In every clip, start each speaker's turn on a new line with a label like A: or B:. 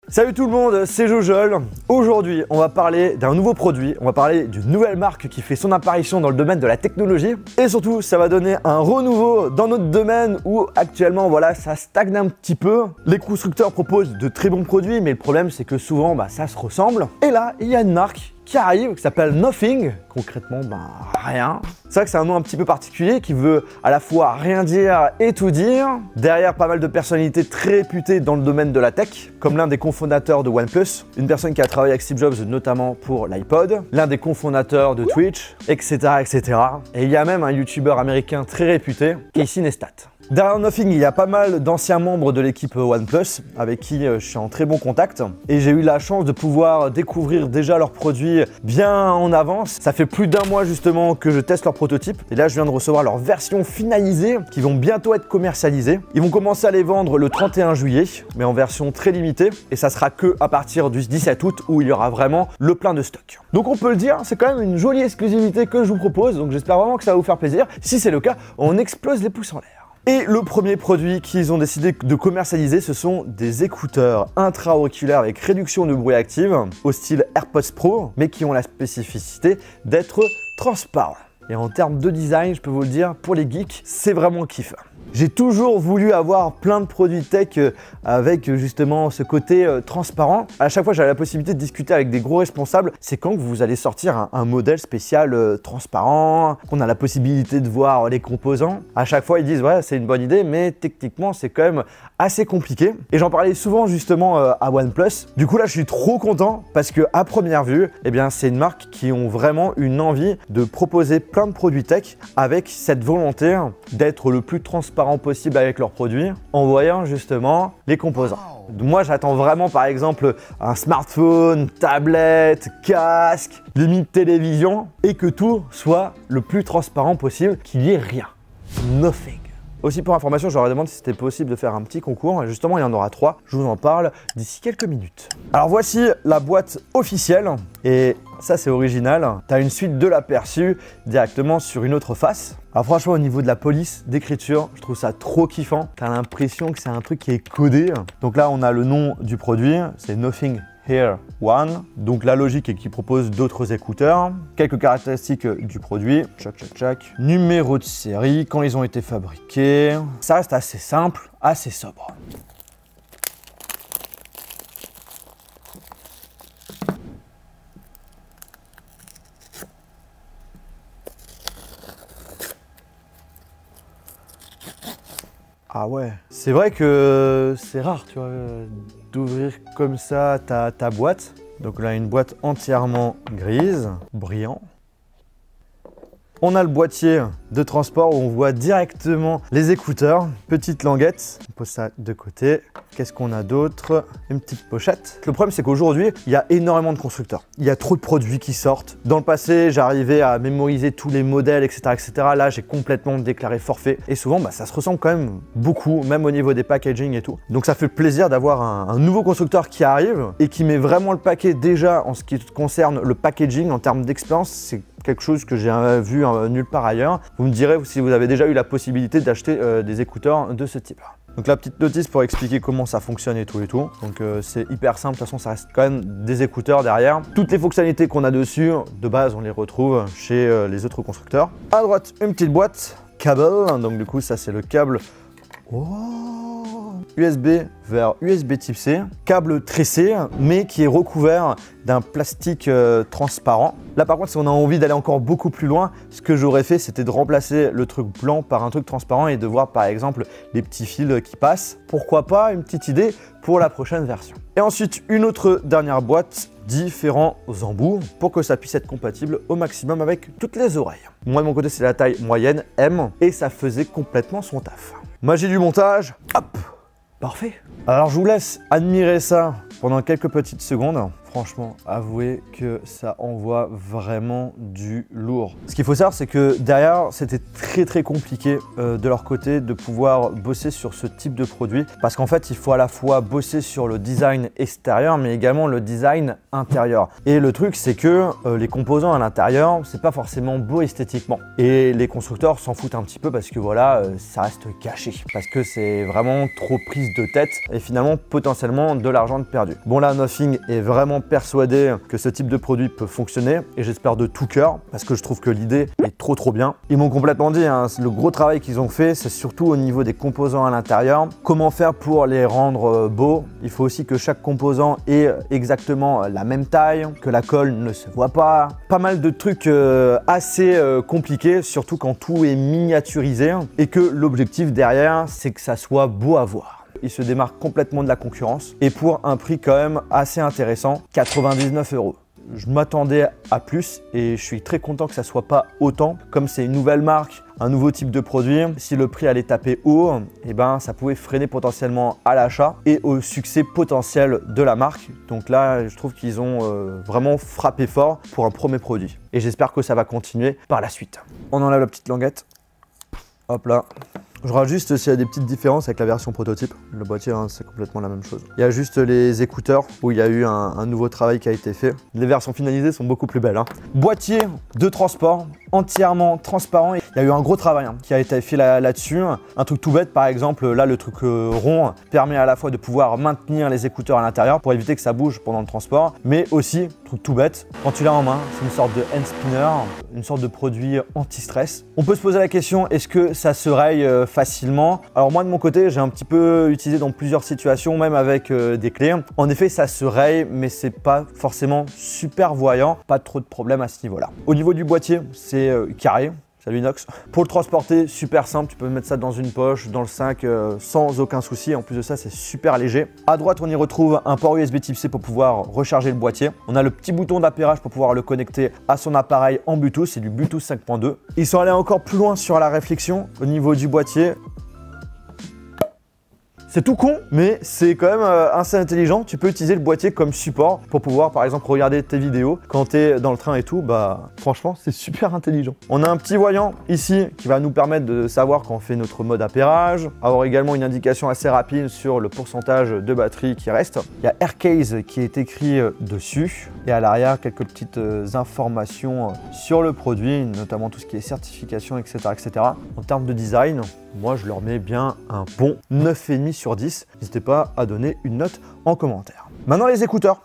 A: Salut tout le monde, c'est Jojol. Aujourd'hui, on va parler d'un nouveau produit, on va parler d'une nouvelle marque qui fait son apparition dans le domaine de la technologie. Et surtout, ça va donner un renouveau dans notre domaine où actuellement, voilà, ça stagne un petit peu. Les constructeurs proposent de très bons produits, mais le problème, c'est que souvent, ça se ressemble. Et là, il y a une marque qui arrive, qui s'appelle Nothing, concrètement, rien. C'est vrai que c'est un nom un petit peu particulier qui veut à la fois rien dire et tout dire. Derrière, pas mal de personnalités très réputées dans le domaine de la tech, comme l'un des cofondateurs de OnePlus, une personne qui a travaillé avec Steve Jobs notamment pour l'iPod, l'un des cofondateurs de Twitch, etc., etc. Et il y a même un YouTuber américain très réputé, Casey Neistat. Derrière Nothing, il y a pas mal d'anciens membres de l'équipe OnePlus avec qui je suis en très bon contact et j'ai eu la chance de pouvoir découvrir déjà leurs produits bien en avance. Ça fait plus d'un mois justement que je teste leurs prototypes et là je viens de recevoir leur version finalisée qui vont bientôt être commercialisées. Ils vont commencer à les vendre le 31 juillet mais en version très limitée et ça sera que à partir du 17 août où il y aura vraiment le plein de stock. Donc on peut le dire, c'est quand même une jolie exclusivité que je vous propose, donc j'espère vraiment que ça va vous faire plaisir. Si c'est le cas, on explose les pouces en l'air. Et le premier produit qu'ils ont décidé de commercialiser, ce sont des écouteurs intra-auriculaires avec réduction de bruit active au style AirPods Pro, mais qui ont la spécificité d'être transparents. Et en termes de design, je peux vous le dire, pour les geeks, c'est vraiment kiff. J'ai toujours voulu avoir plein de produits tech avec justement ce côté transparent. À chaque fois, j'avais la possibilité de discuter avec des gros responsables. C'est quand que vous allez sortir un modèle spécial transparent, qu'on a la possibilité de voir les composants. À chaque fois, ils disent ouais, c'est une bonne idée, mais techniquement, c'est quand même assez compliqué. Et j'en parlais souvent justement à OnePlus. Du coup, là, je suis trop content parce que à première vue, eh bien, c'est une marque qui ont vraiment une envie de proposer plein de produits tech avec cette volonté d'être le plus transparent possible avec leurs produits en voyant justement les composants. Moi j'attends vraiment par exemple un smartphone, tablette, casque, limite télévision et que tout soit le plus transparent possible, qu'il n'y ait rien. Nothing. Aussi pour information, je leur demande si c'était possible de faire un petit concours et justement il y en aura 3, je vous en parle d'ici quelques minutes. Alors voici la boîte officielle et ça c'est original, tu as une suite de l'aperçu directement sur une autre face. Alors franchement au niveau de la police d'écriture, je trouve ça trop kiffant, tu as l'impression que c'est un truc qui est codé. Donc là on a le nom du produit, c'est Nothing Here One, donc la logique est qu'il propose d'autres écouteurs, quelques caractéristiques du produit, tchac, numéro de série, quand ils ont été fabriqués, ça reste assez simple, assez sobre. Ah ouais, c'est vrai que c'est rare, tu vois, d'ouvrir comme ça ta boîte. Donc là, une boîte entièrement grise, brillant. On a le boîtier de transport où on voit directement les écouteurs. Petite languette, on pose ça de côté. Qu'est-ce qu'on a d'autre? Une petite pochette. Le problème, c'est qu'aujourd'hui, il y a énormément de constructeurs. Il y a trop de produits qui sortent. Dans le passé, j'arrivais à mémoriser tous les modèles, etc. etc. Là, j'ai complètement déclaré forfait. Et souvent, ça se ressemble quand même beaucoup, même au niveau des packaging et tout. Donc, ça fait plaisir d'avoir un nouveau constructeur qui arrive et qui met vraiment le paquet déjà en ce qui concerne le packaging en termes d'expérience. C'est quelque chose que j'ai vu nulle part ailleurs. Vous me direz si vous avez déjà eu la possibilité d'acheter des écouteurs de ce type. Donc la petite notice pour expliquer comment ça fonctionne et tout. Donc c'est hyper simple, de toute façon ça reste quand même des écouteurs derrière. Toutes les fonctionnalités qu'on a dessus, de base on les retrouve chez les autres constructeurs. À droite, une petite boîte, câble, donc du coup ça c'est le câble USB vers USB type C, câble tressé mais qui est recouvert d'un plastique transparent. Là par contre si on a envie d'aller encore beaucoup plus loin, ce que j'aurais fait c'était de remplacer le truc blanc par un truc transparent et de voir par exemple les petits fils qui passent. Pourquoi pas, une petite idée pour la prochaine version. Et ensuite une autre dernière boîte, différents embouts pour que ça puisse être compatible au maximum avec toutes les oreilles. Moi de mon côté c'est la taille moyenne M et ça faisait complètement son taf. Magie du montage, hop, parfait. Alors je vous laisse admirer ça pendant quelques petites secondes. franchement, avouez que ça envoie vraiment du lourd. Ce qu'il faut savoir, c'est que derrière, c'était très compliqué de leur côté de pouvoir bosser sur ce type de produit parce qu'en fait, il faut à la fois bosser sur le design extérieur mais également le design intérieur. Et le truc, c'est que les composants à l'intérieur, c'est pas forcément beau esthétiquement. Et les constructeurs s'en foutent un petit peu parce que voilà, ça reste caché. Parce que c'est vraiment trop prise de tête et finalement potentiellement de l'argent perdu. Bon là, Nothing est vraiment persuadé que ce type de produit peut fonctionner et j'espère de tout cœur parce que je trouve que l'idée est trop bien. Ils m'ont complètement dit, hein, le gros travail qu'ils ont fait, c'est surtout au niveau des composants à l'intérieur. Comment faire pour les rendre beaux? Il faut aussi que chaque composant ait exactement la même taille, que la colle ne se voit pas. Pas mal de trucs assez compliqués, surtout quand tout est miniaturisé et que l'objectif derrière, c'est que ça soit beau à voir. Il se démarque complètement de la concurrence et pour un prix quand même assez intéressant, 99 €. Je m'attendais à plus et je suis très content que ça soit pas autant. Comme c'est une nouvelle marque, un nouveau type de produit, si le prix allait taper haut, eh ben, ça pouvait freiner potentiellement à l'achat et au succès potentiel de la marque. Donc là, je trouve qu'ils ont vraiment frappé fort pour un premier produit. Et j'espère que ça va continuer par la suite. On enlève la petite languette. Hop là. Je rajoute juste s'il y a des petites différences avec la version prototype. Le boîtier, hein, c'est complètement la même chose. Il y a juste les écouteurs où il y a eu un nouveau travail qui a été fait. Les versions finalisées sont beaucoup plus belles. Hein. Boîtier de transport entièrement transparent. Il y a eu un gros travail qui a été fait là-dessus. Un truc tout bête, par exemple, là, le truc rond permet à la fois de pouvoir maintenir les écouteurs à l'intérieur pour éviter que ça bouge pendant le transport, mais aussi, truc tout bête, quand tu l'as en main, c'est une sorte de hand spinner, une sorte de produit anti-stress. On peut se poser la question, est-ce que ça se raye facilement? Alors moi, de mon côté, j'ai un petit peu utilisé dans plusieurs situations, même avec des clés. En effet, ça se raye, mais c'est pas forcément super voyant. Pas trop de problème à ce niveau-là. Au niveau du boîtier, c'est carré. Salut Inox. Pour le transporter, super simple, tu peux mettre ça dans une poche, dans le sac sans aucun souci. En plus de ça, c'est super léger. À droite, on y retrouve un port USB Type C pour pouvoir recharger le boîtier. On a le petit bouton d'appairage pour pouvoir le connecter à son appareil en Bluetooth, c'est du Bluetooth 5.2. Ils sont allés encore plus loin sur la réflexion au niveau du boîtier. C'est tout con, mais c'est quand même assez intelligent. Tu peux utiliser le boîtier comme support pour pouvoir, par exemple, regarder tes vidéos quand tu es dans le train et tout. Bah, franchement, c'est super intelligent. On a un petit voyant ici qui va nous permettre de savoir quand on fait notre mode appairage. Avoir également une indication assez rapide sur le pourcentage de batterie qui reste. Il y a Aircase qui est écrit dessus. Et à l'arrière, quelques petites informations sur le produit, notamment tout ce qui est certification, etc. etc. En termes de design, moi, je leur mets bien un bon 9,5 sur 10. N'hésitez pas à donner une note en commentaire. Maintenant, les écouteurs.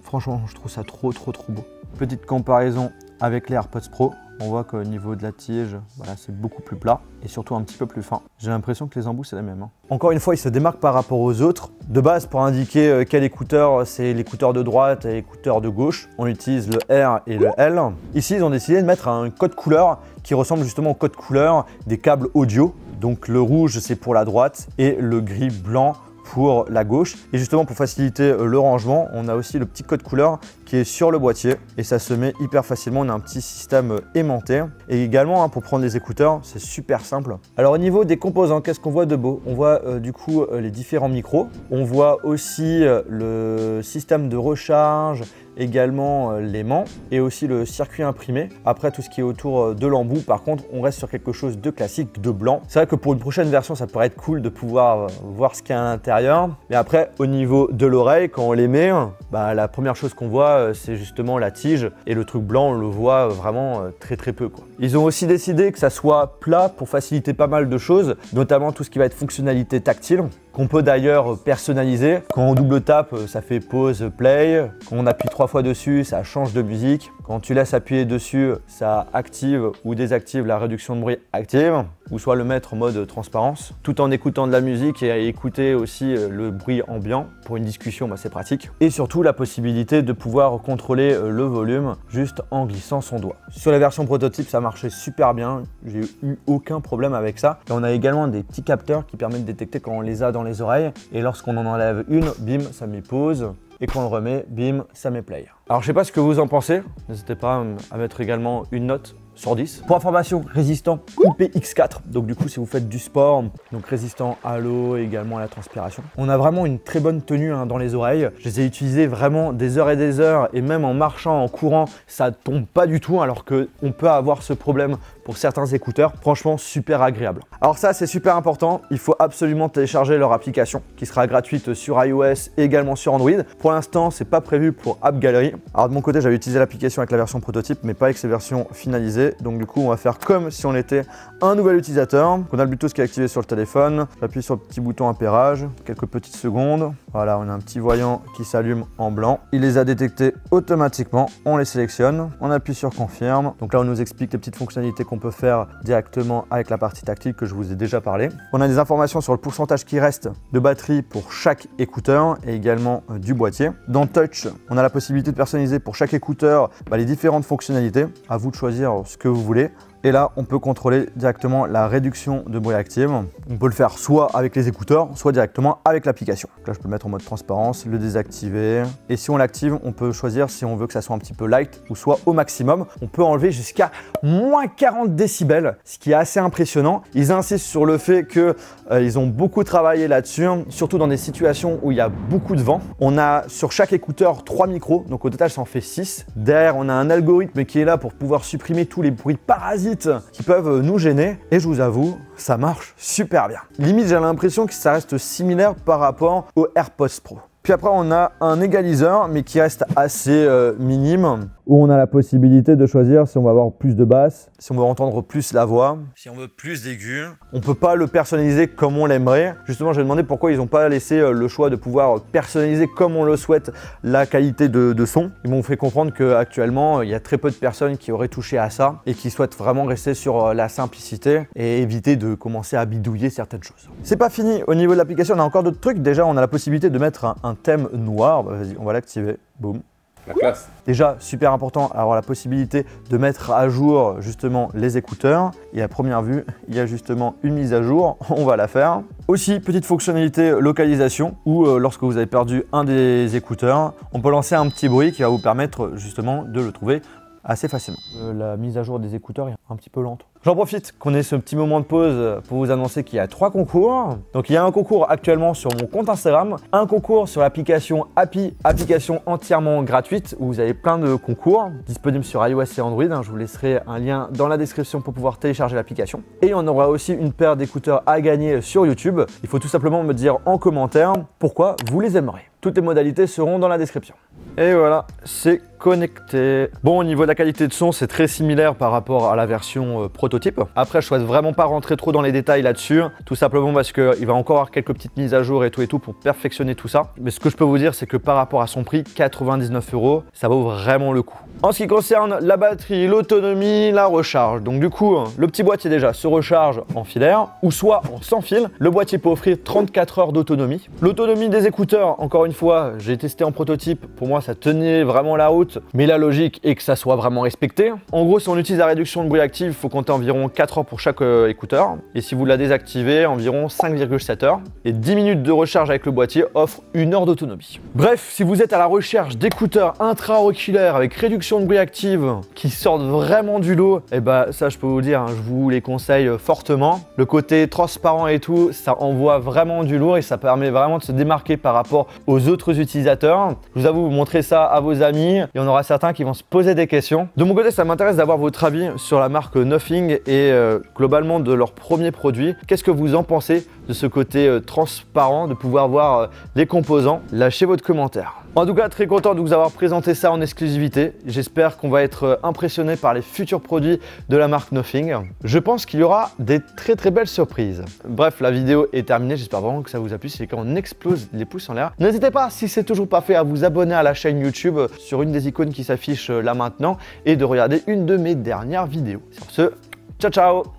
A: Franchement, je trouve ça trop beau. Petite comparaison avec les AirPods Pro. On voit qu'au niveau de la tige, voilà, c'est beaucoup plus plat et surtout un petit peu plus fin. J'ai l'impression que les embouts, c'est la même. Encore une fois, il se démarque par rapport aux autres. De base, pour indiquer quel écouteur, c'est l'écouteur de droite et l'écouteur de gauche, on utilise le R et le L. Ici, ils ont décidé de mettre un code couleur qui ressemble justement au code couleur des câbles audio. Donc le rouge, c'est pour la droite et le gris blanc pour la gauche. Et justement, pour faciliter le rangement, on a aussi le petit code couleur qui est sur le boîtier et ça se met hyper facilement. On a un petit système aimanté et également pour prendre les écouteurs, c'est super simple. Alors au niveau des composants, qu'est-ce qu'on voit de beau? On voit du coup les différents micros. On voit aussi le système de recharge, également l'aimant et aussi le circuit imprimé. Après, tout ce qui est autour de l'embout, par contre, on reste sur quelque chose de classique, de blanc. C'est vrai que pour une prochaine version, ça pourrait être cool de pouvoir voir ce qu'il y a à l'intérieur. Mais après, au niveau de l'oreille, quand on les met, bah, la première chose qu'on voit, c'est justement la tige. Et le truc blanc, on le voit vraiment très peu, quoi. Ils ont aussi décidé que ça soit plat pour faciliter pas mal de choses, notamment tout ce qui va être fonctionnalité tactile, qu'on peut d'ailleurs personnaliser. Quand on double tape, ça fait pause, play. Quand on appuie 3 fois dessus, ça change de musique. Quand tu laisses appuyer dessus, ça active ou désactive la réduction de bruit active, ou soit le mettre en mode transparence, tout en écoutant de la musique et écouter aussi le bruit ambiant. Pour une discussion, bah, c'est pratique. Et surtout, la possibilité de pouvoir contrôler le volume juste en glissant son doigt. Sur la version prototype, ça marchait super bien. J'ai eu aucun problème avec ça. Et on a également des petits capteurs qui permettent de détecter quand on les a dans les oreilles. Et lorsqu'on en enlève une, bim, ça met pause. Et quand on le remet, bim, ça met play. Alors je sais pas ce que vous en pensez, n'hésitez pas à mettre également une note sur 10. Pour information, résistant IPX4. Donc du coup, si vous faites du sport, donc résistant à l'eau et également à la transpiration. On a vraiment une très bonne tenue dans les oreilles. Je les ai utilisés vraiment des heures et des heures et même en marchant, en courant, ça tombe pas du tout alors qu'on peut avoir ce problème pour certains écouteurs. Franchement, super agréable. Alors ça, c'est super important. Il faut absolument télécharger leur application qui sera gratuite sur iOS et également sur Android. Pour l'instant, c'est pas prévu pour App Gallery. Alors de mon côté, j'avais utilisé l'application avec la version prototype, mais pas avec ses versions finalisées. Donc du coup, on va faire comme si on était un nouvel utilisateur. On a le Bluetooth qui est activé sur le téléphone. J'appuie sur le petit bouton appairage, quelques petites secondes. Voilà, on a un petit voyant qui s'allume en blanc. Il les a détectés automatiquement. On les sélectionne, on appuie sur confirme. Donc là, on nous explique les petites fonctionnalités qu'on peut faire directement avec la partie tactile que je vous ai déjà parlé. On a des informations sur le pourcentage qui reste de batterie pour chaque écouteur et également du boîtier. Dans Touch, on a la possibilité de personnaliser pour chaque écouteur les différentes fonctionnalités. À vous de choisir ce que vous voulez. Et là, on peut contrôler directement la réduction de bruit active. On peut le faire soit avec les écouteurs, soit directement avec l'application. Là, je peux le mettre en mode transparence, le désactiver. Et si on l'active, on peut choisir si on veut que ça soit un petit peu light ou soit au maximum. On peut enlever jusqu'à moins 40 décibels, ce qui est assez impressionnant. Ils insistent sur le fait qu'ils ont beaucoup travaillé là-dessus, surtout dans des situations où il y a beaucoup de vent. On a sur chaque écouteur 3 micros, donc au total, ça en fait 6. Derrière, on a un algorithme qui est là pour pouvoir supprimer tous les bruits parasites qui peuvent nous gêner et je vous avoue, ça marche super bien. Limite, j'ai l'impression que ça reste similaire par rapport aux AirPods Pro. Puis après, on a un égaliseur, mais qui reste assez minime, où on a la possibilité de choisir si on va avoir plus de basse, si on veut entendre plus la voix, si on veut plus d'aigus. On ne peut pas le personnaliser comme on l'aimerait. Justement, j'ai demandé pourquoi ils n'ont pas laissé le choix de pouvoir personnaliser comme on le souhaite la qualité de son. Ils m'ont fait comprendre qu'actuellement, il y a très peu de personnes qui auraient touché à ça et qui souhaitent vraiment rester sur la simplicité et éviter de commencer à bidouiller certaines choses. C'est pas fini. Au niveau de l'application, on a encore d'autres trucs. Déjà, on a la possibilité de mettre un thème noir. Vas-y, on va l'activer. Boum.
B: La classe.
A: Déjà, super important, avoir la possibilité de mettre à jour justement les écouteurs. Et à première vue, il y a justement une mise à jour, on va la faire. Aussi, petite fonctionnalité localisation, où lorsque vous avez perdu un des écouteurs, on peut lancer un petit bruit qui va vous permettre justement de le trouver assez facilement. La mise à jour des écouteurs est un petit peu lente. J'en profite qu'on ait ce petit moment de pause pour vous annoncer qu'il y a 3 concours. Donc il y a un concours actuellement sur mon compte Instagram, un concours sur l'application Happy, application entièrement gratuite où vous avez plein de concours disponibles sur iOS et Android. Je vous laisserai un lien dans la description pour pouvoir télécharger l'application. Et on aura aussi une paire d'écouteurs à gagner sur YouTube. Il faut tout simplement me dire en commentaire pourquoi vous les aimerez. Toutes les modalités seront dans la description. Et voilà, c'est connecté. Bon, au niveau de la qualité de son, c'est très similaire par rapport à la version prototype. Après, je souhaite vraiment pas rentrer trop dans les détails là-dessus, tout simplement parce qu'il va encore avoir quelques petites mises à jour et tout pour perfectionner tout ça. Mais ce que je peux vous dire, c'est que par rapport à son prix, 99 €, ça vaut vraiment le coup. En ce qui concerne la batterie, l'autonomie, la recharge, donc du coup, le petit boîtier déjà se recharge en filaire ou soit en sans fil. Le boîtier peut offrir 34 heures d'autonomie. L'autonomie des écouteurs, encore une fois, j'ai testé en prototype. Pour moi, ça tenait vraiment la route, mais la logique est que ça soit vraiment respecté. En gros, si on utilise la réduction de bruit active, il faut compter environ 4 heures pour chaque écouteur. Et si vous la désactivez, environ 5,7 heures. Et 10 minutes de recharge avec le boîtier offre 1 heure d'autonomie. Bref, si vous êtes à la recherche d'écouteurs intra-auriculaires avec réduction de bruit active qui sortent vraiment du lot, et bah ça je peux vous dire, je vous les conseille fortement. Le côté transparent et tout, ça envoie vraiment du lourd et ça permet vraiment de se démarquer par rapport aux autres utilisateurs. Je vous avoue, vous montrez ça à vos amis, il y en aura certains qui vont se poser des questions. De mon côté, ça m'intéresse d'avoir votre avis sur la marque Nothing et globalement de leur premier produit. Qu'est-ce que vous en pensez de ce côté transparent, de pouvoir voir les composants? Lâchez votre commentaire. En tout cas, très content de vous avoir présenté ça en exclusivité. J'espère qu'on va être impressionné par les futurs produits de la marque Nothing. Je pense qu'il y aura des très belles surprises. Bref, la vidéo est terminée. J'espère vraiment que ça vous a plu. Si c'est le cas, on explose les pouces en l'air. N'hésitez pas, si c'est toujours pas fait, à vous abonner à la chaîne YouTube sur une des icônes qui s'affiche là maintenant et de regarder une de mes dernières vidéos. Sur ce, ciao ciao!